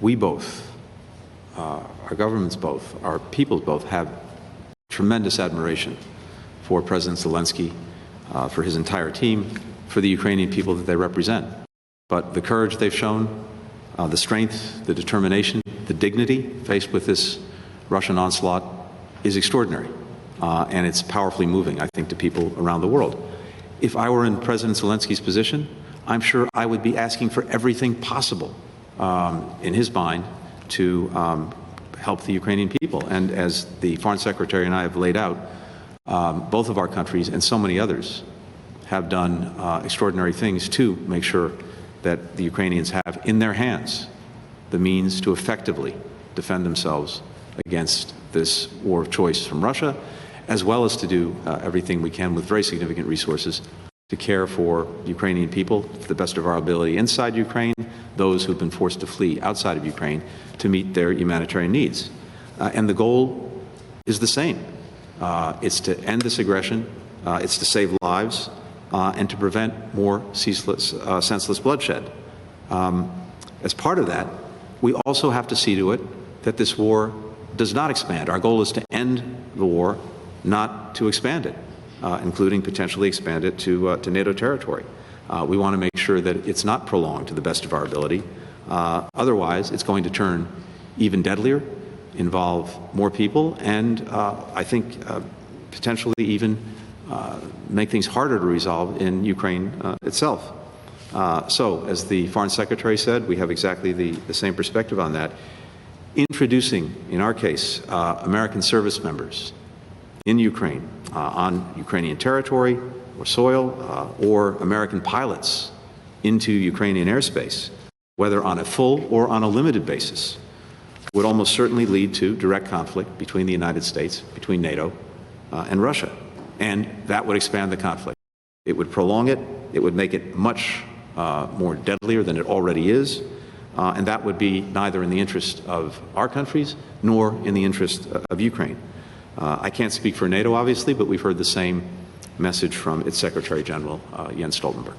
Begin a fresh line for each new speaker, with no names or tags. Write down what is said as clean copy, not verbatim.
we both, our governments both, our peoples both have tremendous admiration for President Zelensky, for his entire team, for the Ukrainian people that they represent. But the courage they've shown, the strength, the determination, the dignity faced with this Russian onslaught is extraordinary. And it's powerfully moving, I think, to people around the world. If I were in President Zelensky's position, I'm sure I would be asking for everything possible in his mind to help the Ukrainian people. And as the Foreign Secretary and I have laid out, both of our countries and so many others have done extraordinary things to make sure that the Ukrainians have in their hands the means to effectively defend themselves against this war of choice from Russia, as well as to do everything we can with very significant resources to care for Ukrainian people to the best of our ability inside Ukraine, those who've been forced to flee outside of Ukraine to meet their humanitarian needs. And the goal is the same. It's to end this aggression, it's to save lives, and to prevent more ceaseless, senseless bloodshed. As part of that, we also have to see to it that this war does not expand. Our goal is to end the war, not to expand it, including potentially expand it to NATO territory. We want to make sure that it's not prolonged to the best of our ability. Otherwise, it's going to turn even deadlier, involve more people, and I think potentially even make things harder to resolve in Ukraine itself. So, as the Foreign Secretary said, we have exactly the same perspective on that. Introducing, in our case, American service members in Ukraine, on Ukrainian territory or soil, or American pilots into Ukrainian airspace, whether on a full or on a limited basis, would almost certainly lead to direct conflict between the United States, between NATO and Russia. And that would expand the conflict. It would prolong it. It would make it much more deadlier than it already is. And that would be neither in the interest of our countries nor in the interest of Ukraine. I can't speak for NATO, obviously, but we've heard the same message from its Secretary General, Jens Stoltenberg.